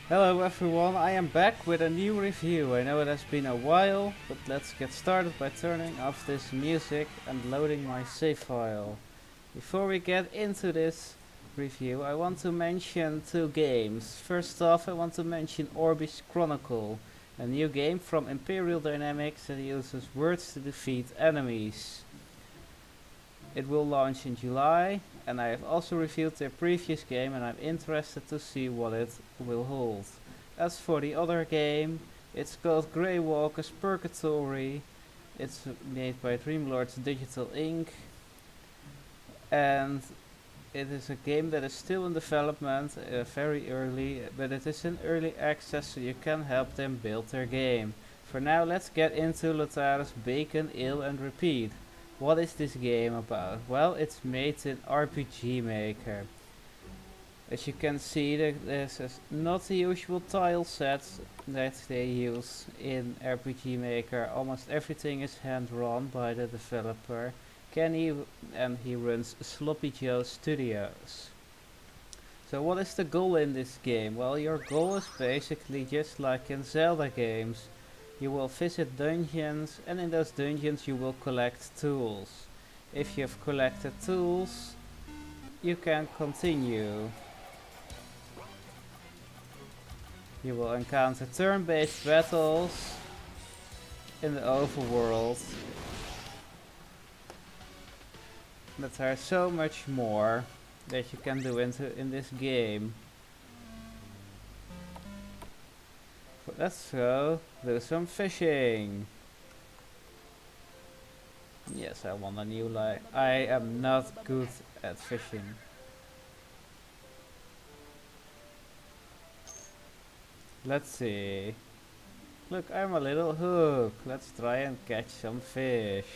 Hello everyone, I am back with a new review. I know it has been a while, but let's get started by turning off this music and loading my save file. Before we get into this review, I want to mention two games. First off, I want to mention Orbeez Chronicle, a new game from Imperial Dynamics that uses words to defeat enemies. It will launch in July, and I have also reviewed their previous game and I'm interested to see what it will hold. As for the other game, it's called Greywalker's Purgatory. It's made by Dreamlords Digital Inc. And it is a game that is still in development, very early, but it is in early access so you can help them build their game. For now, let's get into Lotharus Bacon, Ale and Repeat. What is this game about? Well, it's made in RPG Maker. As you can see, this is not the usual tile sets that they use in RPG Maker. Almost everything is hand-run by the developer, Kenny, and he runs Sloppy Joe Studios. So what is the goal in this game? Well, your goal is basically just like in Zelda games. You will visit dungeons, and in those dungeons you will collect tools. If you have collected tools, you can continue. You will encounter turn-based battles in the overworld. But there is so much more that you can do in this game. Let's go do some fishing. Yes, I want a new life. I am not good at fishing. Let's see. Look, I'm a little hook. Let's try and catch some fish.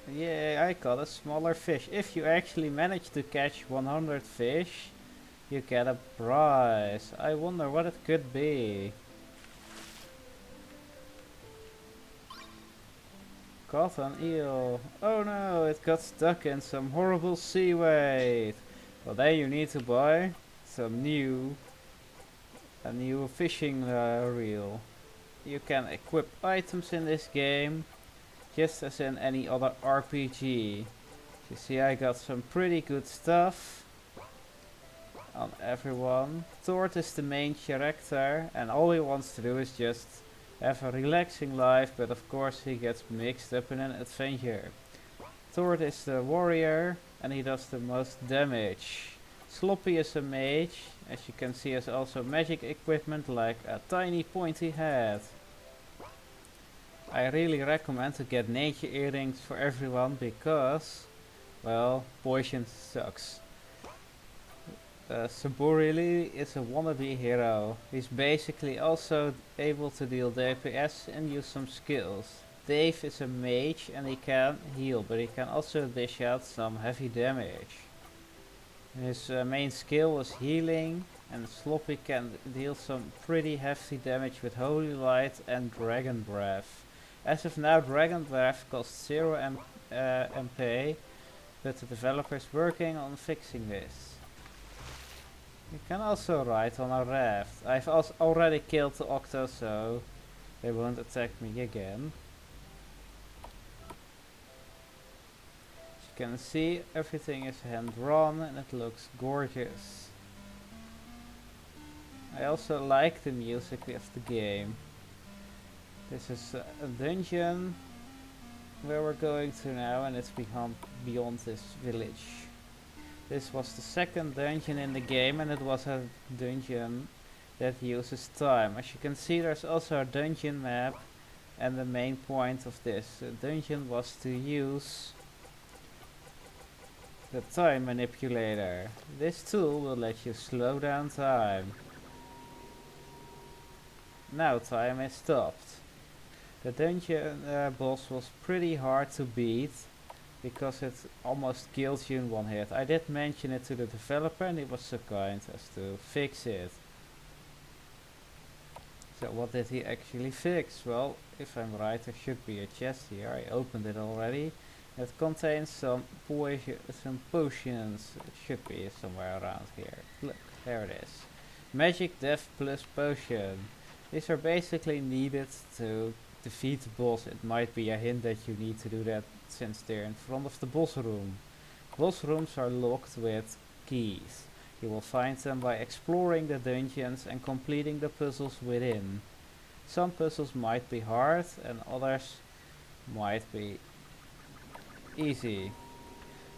Yeah, I caught a smaller fish. If you actually manage to catch 100 fish, you get a prize. I wonder what it could be. Caught an eel. Oh no, it got stuck in some horrible seaweed. Well, then you need to buy a new fishing reel. You can equip items in this game, just as in any other RPG. You see, I got some pretty good stuff on everyone. Tord is the main character, and all he wants to do is just have a relaxing life, but of course he gets mixed up in an adventure. Tord is the warrior, and he does the most damage. Sloppy is a mage, as you can see, has also magic equipment like a tiny pointy head. I really recommend to get nature earrings for everyone because, well, poison sucks. Saburili is a wannabe hero. He's basically also able to deal DPS and use some skills. Dave is a mage and he can heal, but he can also dish out some heavy damage. His main skill was healing, and Sloppy can deal some pretty hefty damage with Holy Light and Dragon Breath. As of now, Dragon Breath costs 0 MP, but the developer is working on fixing this. You can also ride on a raft. I've already killed the Octo, so they won't attack me again. As you can see, everything is hand-drawn and it looks gorgeous. I also like the music of the game. This is a dungeon where we're going to now, and it's beyond this village. This was the second dungeon in the game, and it was a dungeon that uses time. As you can see, there's also a dungeon map, and the main point of this dungeon was to use the time manipulator. This tool will let you slow down time. Now time is stopped. The dungeon boss was pretty hard to beat, because it almost kills you in one hit. I did mention it to the developer and he was so kind as to fix it. So what did he actually fix? Well, if I'm right, there should be a chest here. I opened it already. It contains some potions. It should be somewhere around here. Look, there it is. Magic Death plus potion. These are basically needed to defeat the boss. It might be a hint that you need to do that since they're in front of the boss room. Boss rooms are locked with keys. You will find them by exploring the dungeons and completing the puzzles within. Some puzzles might be hard and others might be easy.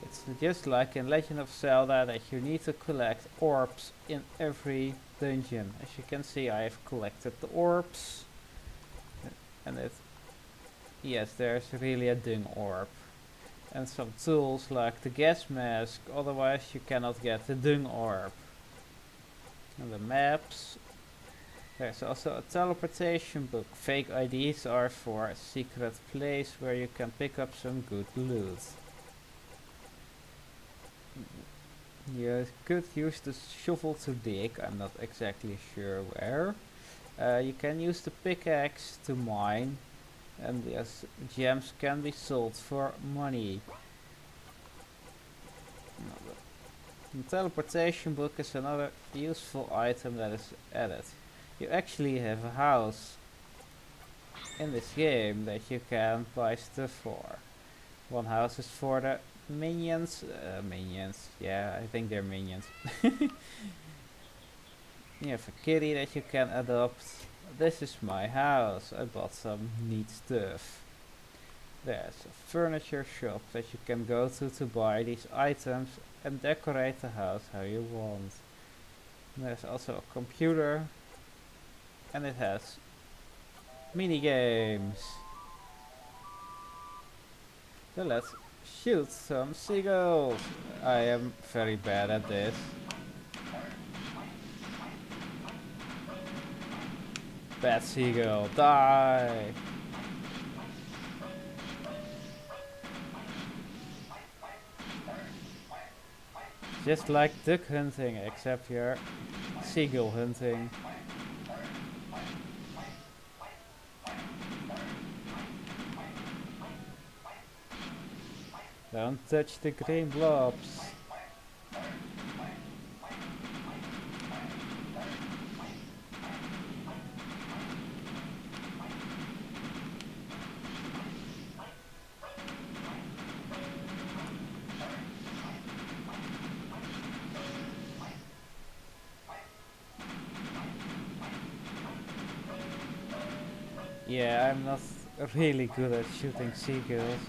It's just like in Legend of Zelda that you need to collect orbs in every dungeon. As you can see, I have collected the orbs. And yes, there's really a dung orb. And some tools like the gas mask, otherwise you cannot get the dung orb. And the maps. There's also a teleportation book. Fake IDs are for a secret place where you can pick up some good loot. You could use the shovel to dig, I'm not exactly sure where. You can use the pickaxe to mine, and yes, gems can be sold for money. The teleportation book is another useful item that is added. You actually have a house in this game that you can buy stuff for. One house is for the minions, yeah, I think they're minions. You have a kitty that you can adopt. This is my house, I bought some neat stuff. There's a furniture shop that you can go to buy these items and decorate the house how you want. There's also a computer, and it has mini games. So let's shoot some seagulls. I am very bad at this. Bad seagull, die! Just like duck hunting, except you're seagull hunting. Don't touch the green blobs. Yeah, I'm not really good at shooting seagulls.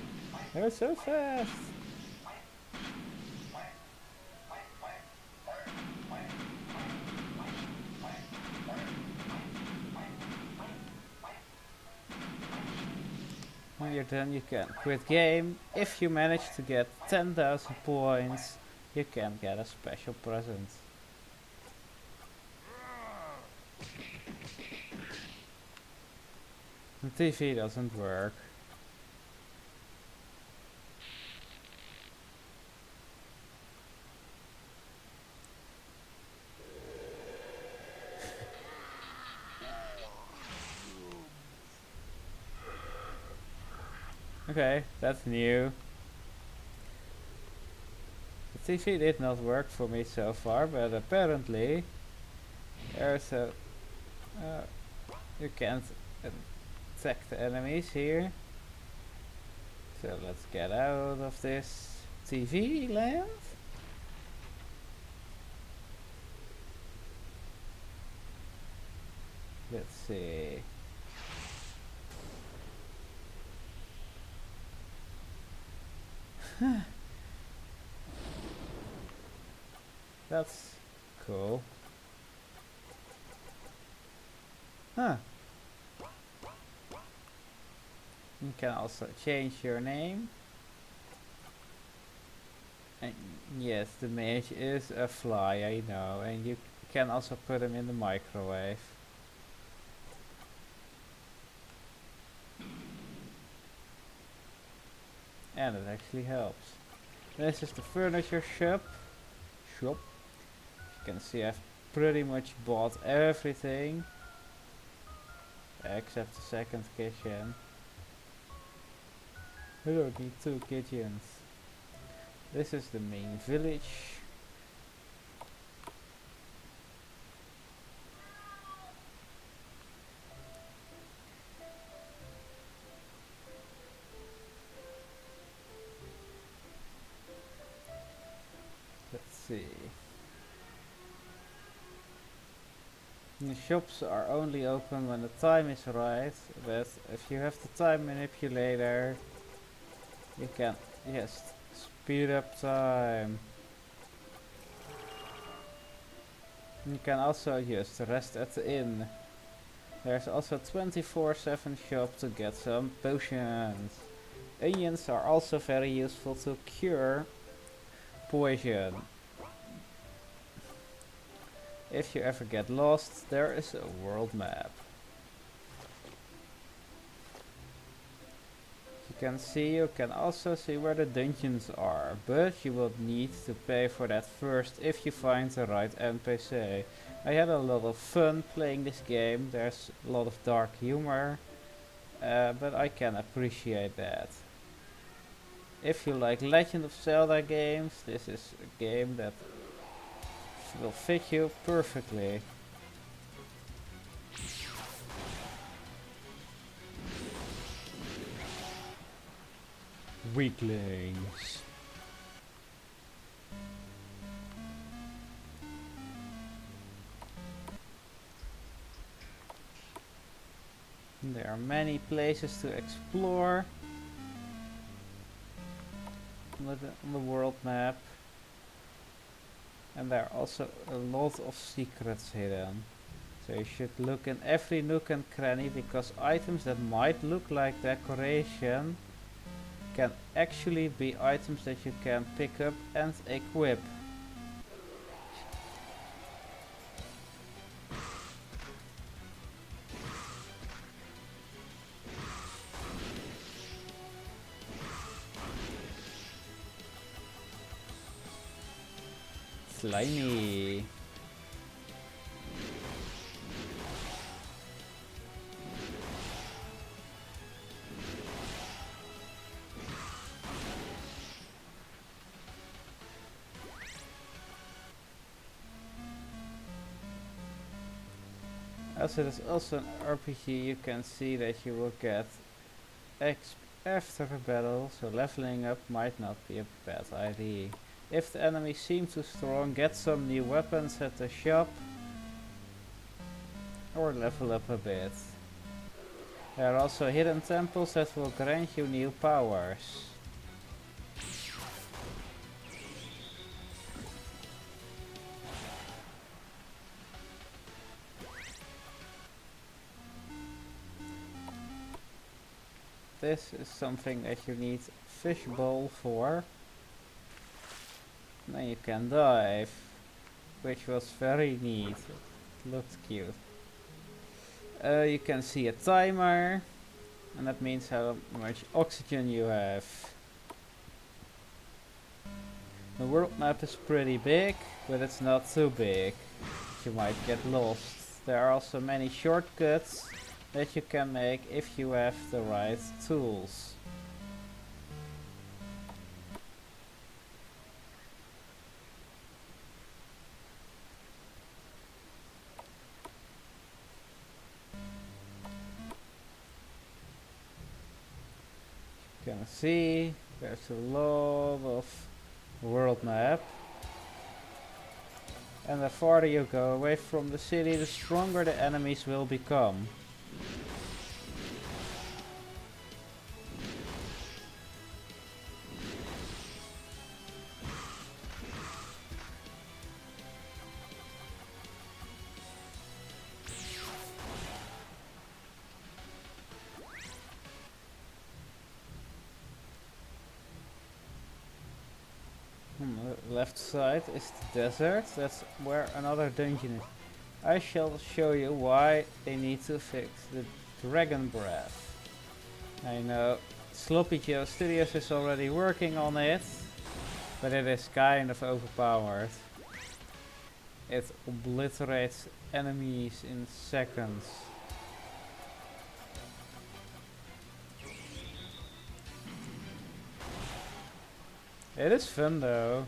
They're so fast! When you're done, you can quit game. If you manage to get 10,000 points, you can get a special present. The TV doesn't work. Okay, that's new. The TV did not work for me so far, but apparently there's a you can't attack the enemies here. So let's get out of this TV land. Let's see. That's cool. Huh. You can also change your name. And yes, the mage is a fly, I know. And you can also put him in the microwave. And it actually helps. This is the furniture shop. You can see I've pretty much bought everything. Except the second kitchen. I don't need 2 kitchens. This is the main village. Let's see. The shops are only open when the time is right, but if you have the time manipulator, you can just speed up time. You can also just rest at the inn. There's also a 24/7 shop to get some potions. Onions are also very useful to cure poison. If you ever get lost, there is a world map. You can also see where the dungeons are, but you will need to pay for that first if you find the right NPC. I had a lot of fun playing this game. There's a lot of dark humor, but I can appreciate that. If you like Legend of Zelda games, this is a game that will fit you perfectly. Weaklings. There are many places to explore on the world map, and there are also a lot of secrets hidden. So you should look in every nook and cranny, because items that might look like decoration can actually be items that you can pick up and equip. Slimy. As it is also an RPG, you can see that you will get XP after a battle, so leveling up might not be a bad idea. If the enemy seems too strong, get some new weapons at the shop, or level up a bit. There are also hidden temples that will grant you new powers. This is something that you need fishbowl for. Then you can dive, which was very neat. It looked cute. You can see a timer, and that means how much oxygen you have. The world map is pretty big, but it's not too big. You might get lost. There are also many shortcuts that you can make if you have the right tools. You can see there's a lot of world map, and the farther you go away from the city, the stronger the enemies will become. On the left side is the desert. That's where another dungeon is. I shall show you why they need to fix the dragon breath. I know Sloppy Joe Studios is already working on it, but it is kind of overpowered. It obliterates enemies in seconds. It is fun though.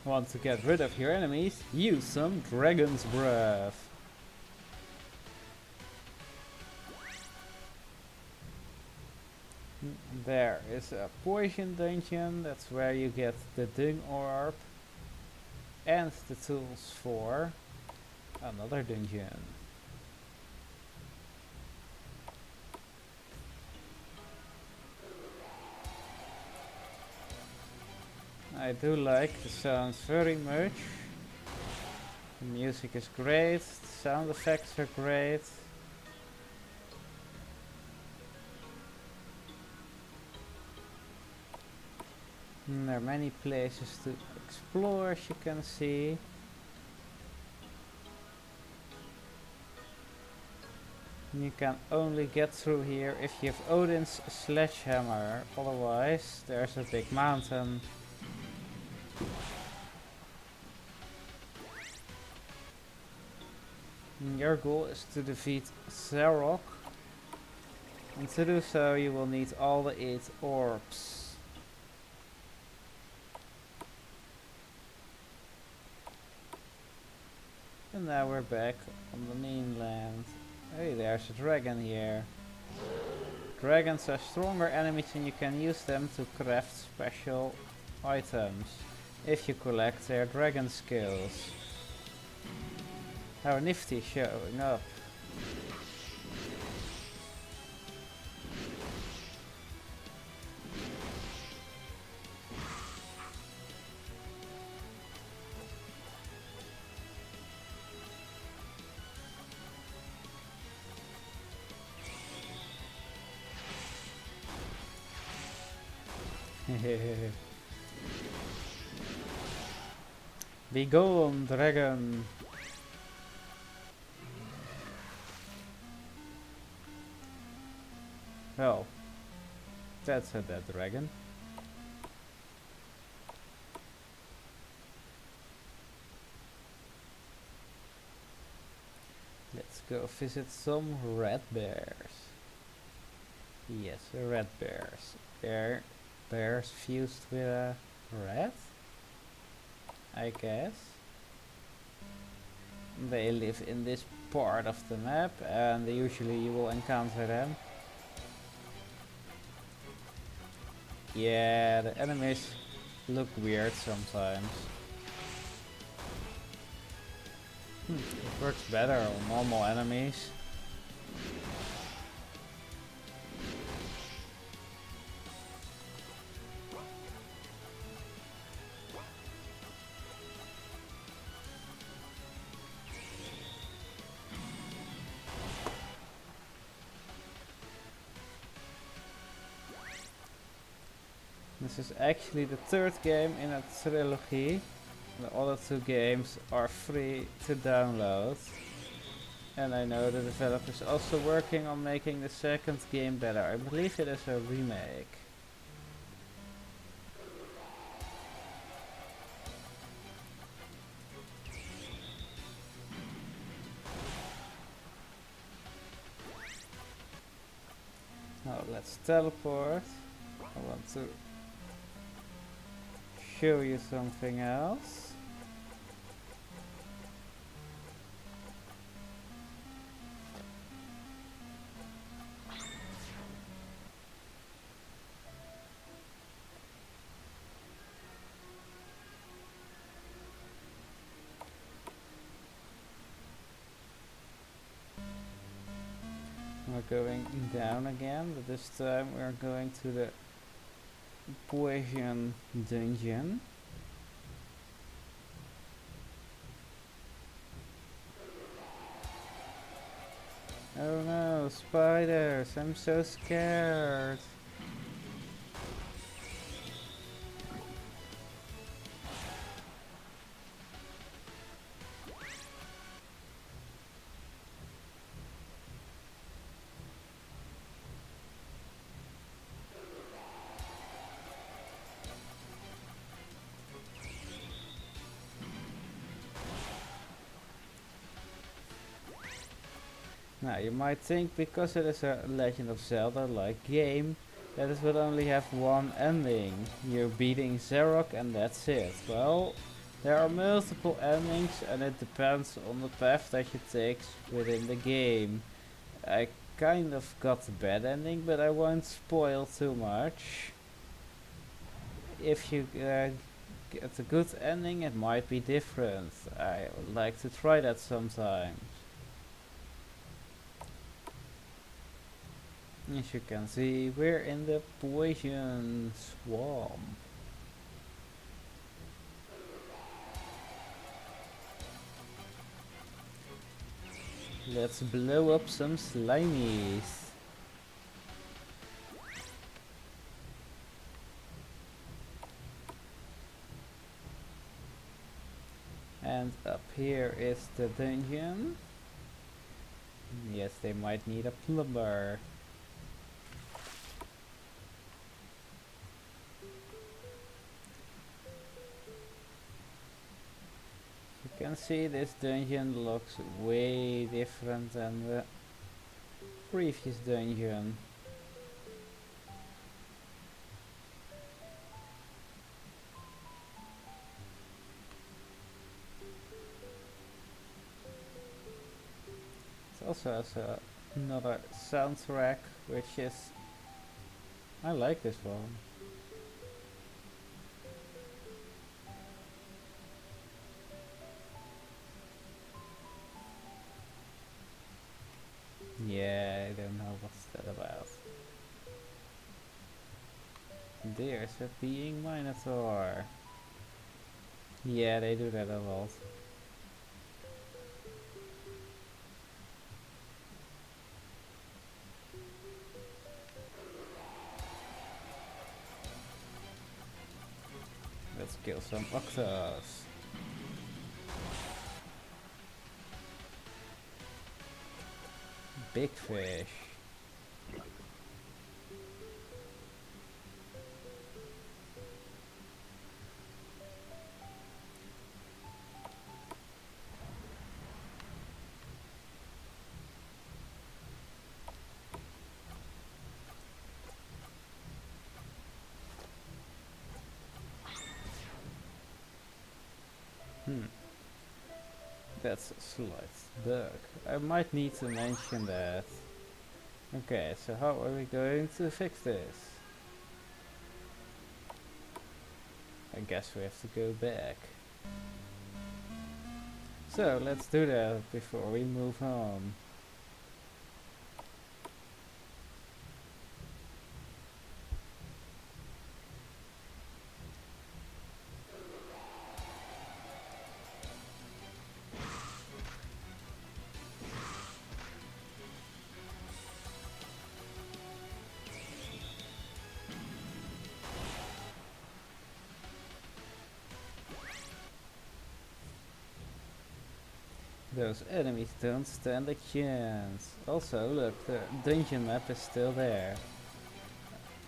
Want to get rid of your enemies? Use some Dragon's Breath. There is a poison dungeon, that's where you get the dung orb and the tools for another dungeon. I do like the sounds very much. The music is great, the sound effects are great. And there are many places to explore, as you can see. You can only get through here if you have Odin's sledgehammer, otherwise there's a big mountain. And your goal is to defeat Zarok, and to do so you will need all the 8 orbs. And now we're back on the mainland. Hey, there's a dragon here. Dragons are stronger enemies and you can use them to craft special items if you collect their dragon skills. How nifty showing up. Be gone, dragon! Well, that's a dead dragon. Let's go visit some red bears. Yes, red bears. They're bears fused with a rat, I guess. They live in this part of the map and usually you will encounter them. Yeah, the enemies look weird sometimes. It works better on normal enemies. This is actually the 3rd game in a trilogy. The other 2 games are free to download. And I know the developer is also working on making the 2nd game better. I believe it is a remake. Now let's teleport. I want to show you something else. We're going down again, but this time we're going to the poison dungeon. Oh no, spiders! I'm so scared. Now you might think because it is a Legend of Zelda like game that it would only have one ending. You're beating Zarok and that's it. Well, there are multiple endings and it depends on the path that you take within the game. I kind of got the bad ending, but I won't spoil too much. If you get a good ending, it might be different. I would like to try that sometimes. As you can see, we're in the poison swamp. Let's blow up some slimies. And up here is the dungeon. Yes, they might need a plumber. You can see this dungeon looks way different than the previous dungeon. It also has another soundtrack, which is... I like this one. Yeah, I don't know what's that about. There's a being Minotaur. Yeah, they do that a lot. Let's kill some octos. Big fish. That's a slight bug. I might need to mention that. Okay, so how are we going to fix this? I guess we have to go back. So let's do that before we move on. Those enemies don't stand a chance. Also, look, the dungeon map is still there.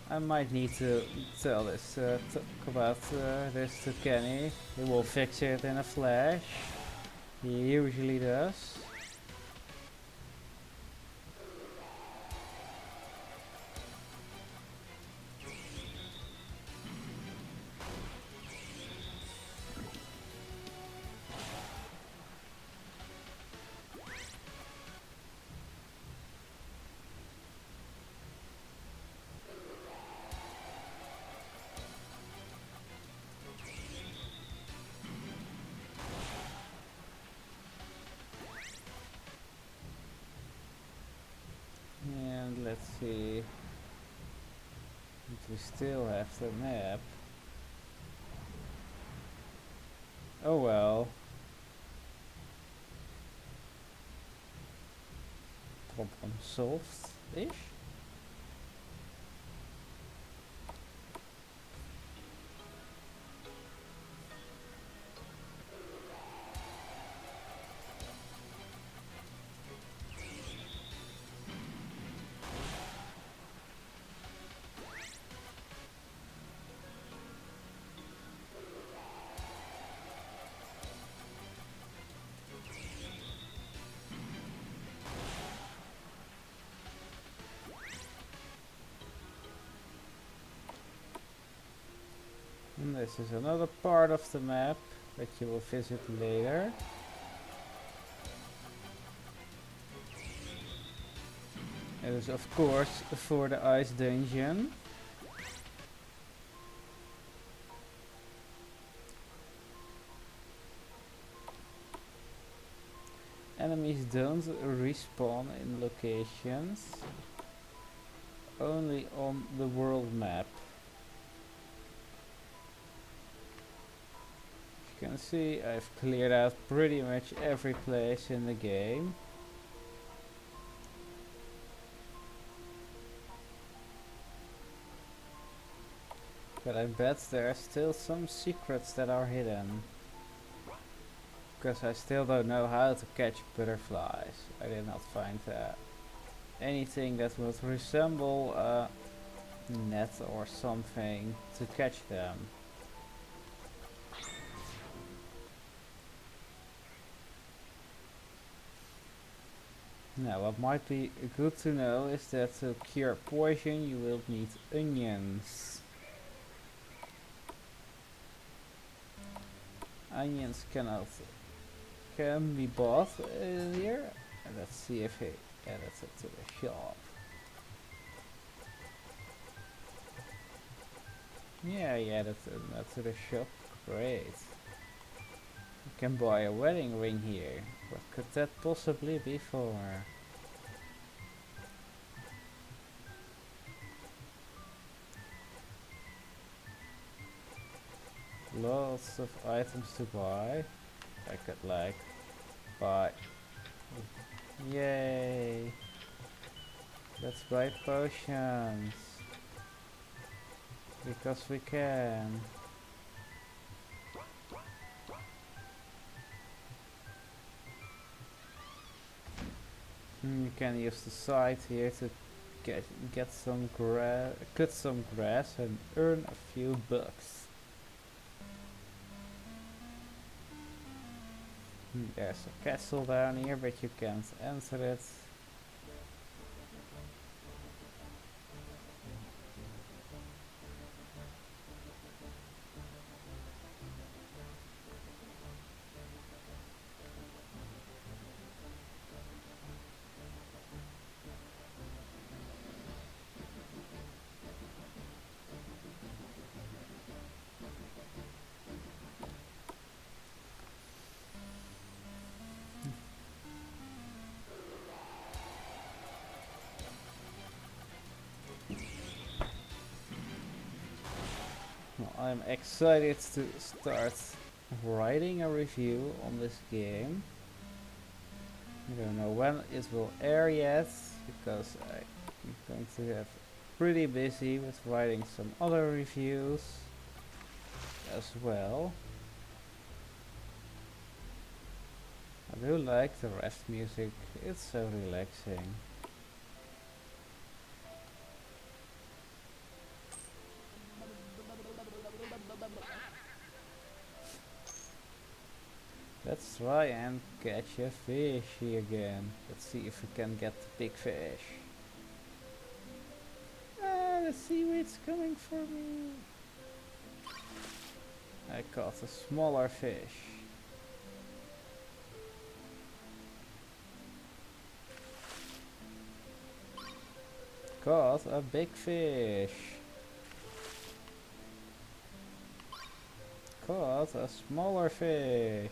I might need to tell this, talk about this to Kenny. He will fix it in a flash. He usually does. And let's see. We still have the map. Oh well. Problem solved-ish? This is another part of the map that you will visit later. It is of course for the ice dungeon. Enemies don't respawn in locations, only on the world map. As you can see, I've cleared out pretty much every place in the game. But I bet there are still some secrets that are hidden. Because I still don't know how to catch butterflies. I did not find anything that would resemble a net or something to catch them. Now what might be good to know is that to cure poison you will need onions. Onions can be bought here. And let's see if he added it to the shop. Yeah, he added it to the shop. Great. You can buy a wedding ring here. What could that possibly be for? Lots of items to buy. I could like buy. Yay! Let's buy potions because we can. You can use the side here to get some cut some grass and earn a few bucks. There's a castle down here, but you can't enter it. I'm excited to start writing a review on this game. I don't know when it will air yet, because I'm going to get pretty busy with writing some other reviews as well. I do like the rest music, it's so relaxing. Let's try and catch a fishy again. Let's see if we can get the big fish. Ah, the seaweed's coming for me. I caught a smaller fish. Caught a big fish. Caught a smaller fish.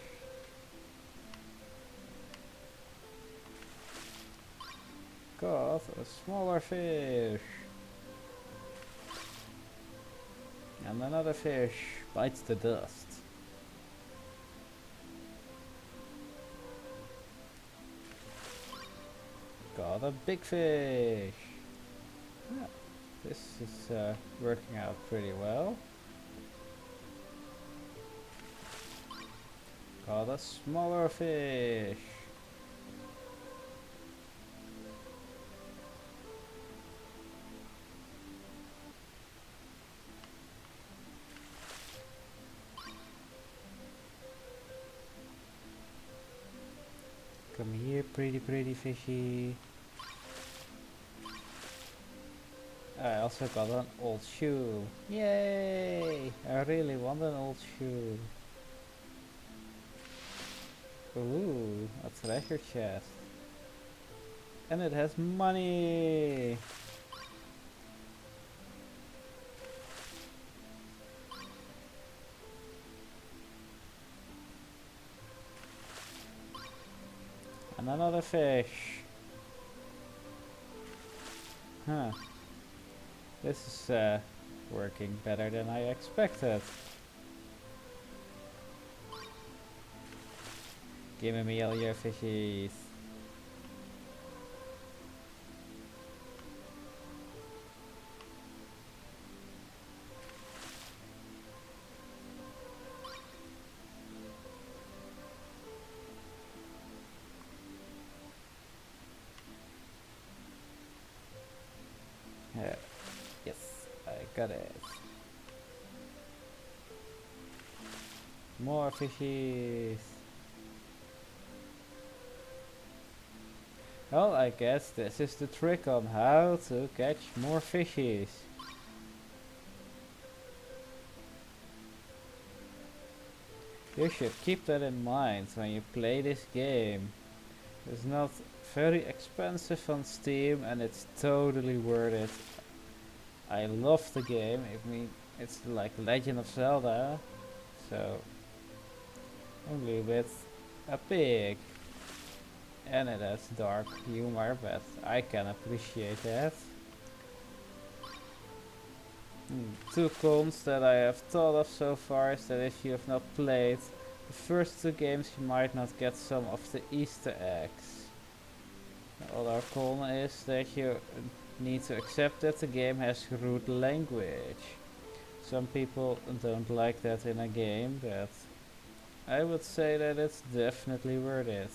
Caught a smaller fish. And another fish bites the dust. Got a big fish. Yeah, this is working out pretty well. Got a smaller fish. Come here, pretty fishy. I also got an old shoe. Yay! I really want an old shoe. Ooh, a treasure chest. And it has money! And another fish. Huh. This is working better than I expected. Give me all your fishies. Yeah. Yes, I got it. More fishies. Well, I guess this is the trick on how to catch more fishies. You should keep that in mind when you play this game. It's not very expensive on Steam and it's totally worth it. I love the game. I mean, it's like Legend of Zelda, so only with a pig. And it has dark humor, but I can appreciate that. Two cons that I have thought of so far is that if you have not played the first two games, you might not get some of the Easter eggs. The other con is that you need to accept that the game has rude language. Some people don't like that in a game, but I would say that it's definitely worth it.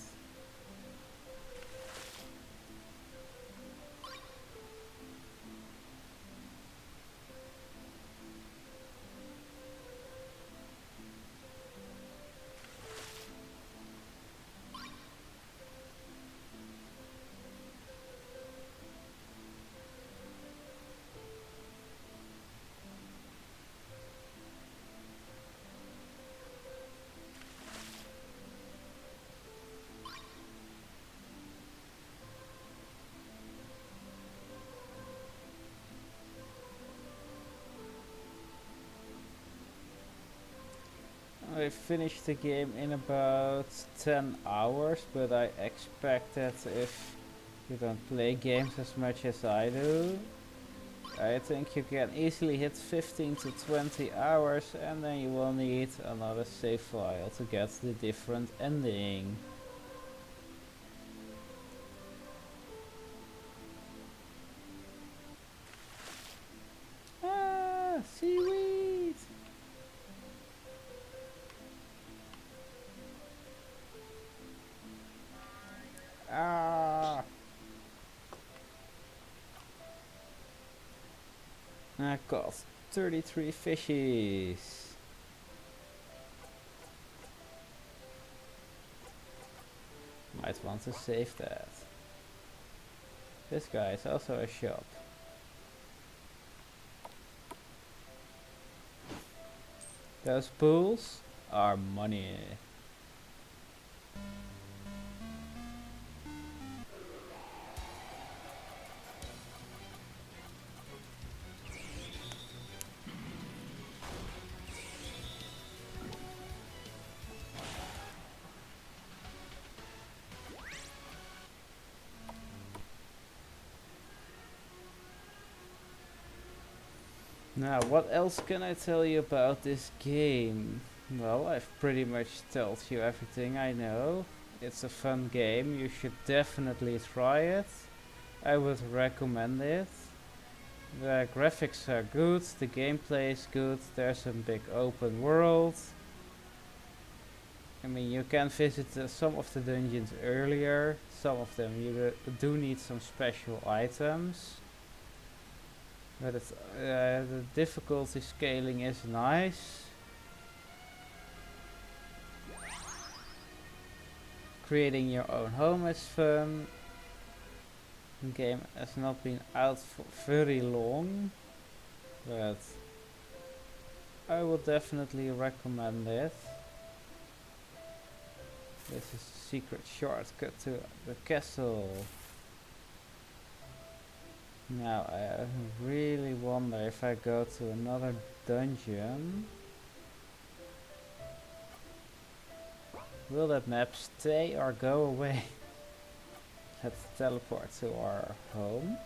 I finished the game in about 10 hours, but I expect that if you don't play games as much as I do, I think you can easily hit 15 to 20 hours and then you will need another save file to get the different ending. Ah, seaweed! Ah! I caught 33 fishies. Might want to save that. This guy is also a shop. Those pools are money. Now, what else can I tell you about this game? Well, I've pretty much told you everything I know. It's a fun game, you should definitely try it. I would recommend it. The graphics are good, the gameplay is good, there's a big open world. I mean, you can visit some of the dungeons earlier, some of them you do need some special items. But the difficulty scaling is nice. Creating your own home is fun. The game has not been out for very long, but I would definitely recommend it. This is a secret shortcut to the castle. Now I really wonder if I go to another dungeon, will that map stay or go away? Let's teleport to our home,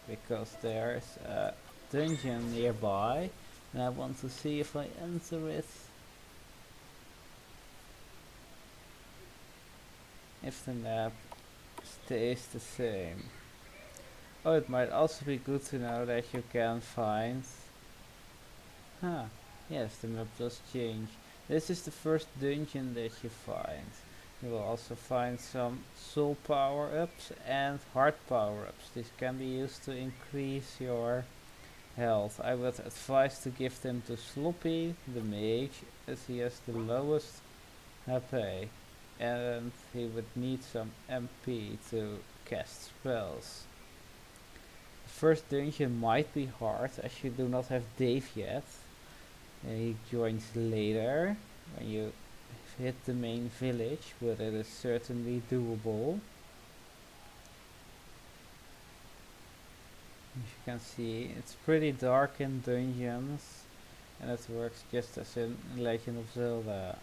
because there's a dungeon nearby and I want to see if I enter it. If the map stays the same. Oh, it might also be good to know that you can find... yes, the map does change. This is the first dungeon that you find. You will also find some soul power-ups and heart power-ups. This can be used to increase your health. I would advise to give them to Sloppy, the mage, as he has the lowest HP. And he would need some MP to cast spells. The first dungeon might be hard, as you do not have Dave yet. He joins later, when you hit the main village, but it is certainly doable. As you can see, it's pretty dark in dungeons, and it works just as in Legend of Zelda.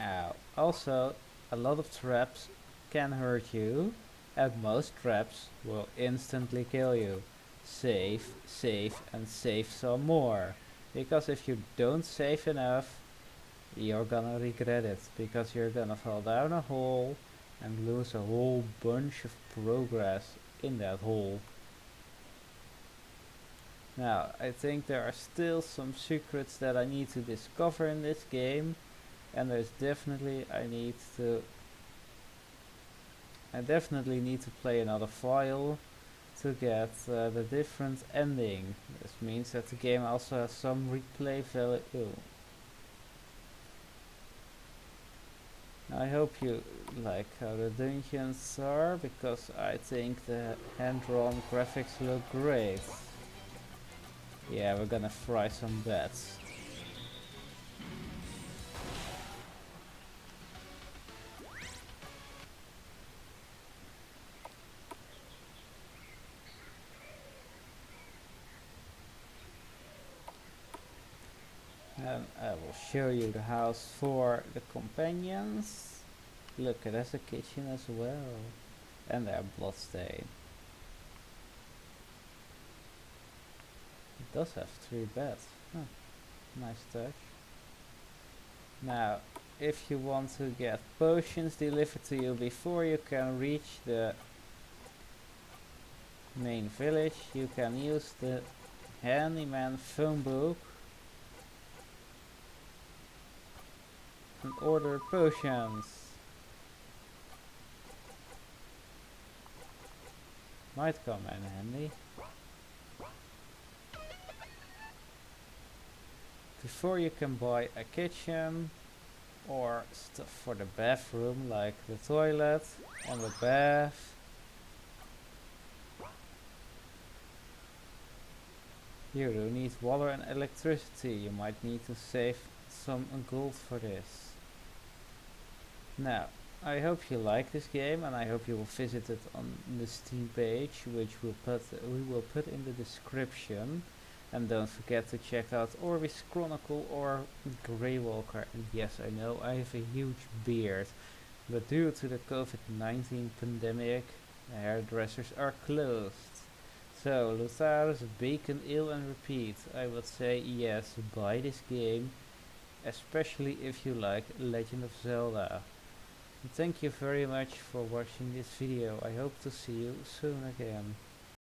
Ow. Also, a lot of traps can hurt you, and most traps will instantly kill you. Save, save, and save some more. Because if you don't save enough, you're gonna regret it, because you're gonna fall down a hole and lose a whole bunch of progress in that hole. Now, I think there are still some secrets that I need to discover in this game, and there's definitely I definitely need to play another file to get the different ending. This means that the game also has some replay value. I hope you like how the dungeons are, because I think the hand-drawn graphics look great. Yeah, we're gonna fry some bats. And I will show you the house for the companions. Look, it has a kitchen as well. And they are bloodstained. It does have 3 beds. Huh. Nice touch. Now, if you want to get potions delivered to you before you can reach the main village, you can use the handyman phone book and order potions. Might come in handy. Before you can buy a kitchen or stuff for the bathroom, like the toilet and the bath. You do need water and electricity. You might need to save some gold for this. Now, I hope you like this game, and I hope you will visit it on the Steam page, which we will put in the description. And don't forget to check out Orbeez Chronicle or Greywalker. And yes, I know I have a huge beard, but due to the COVID-19 pandemic, hairdressers are closed. So, Lotharus, Bacon, Ale and Repeat. I would say yes, buy this game, especially if you like Legend of Zelda. And thank you very much for watching this video. I hope to see you soon again.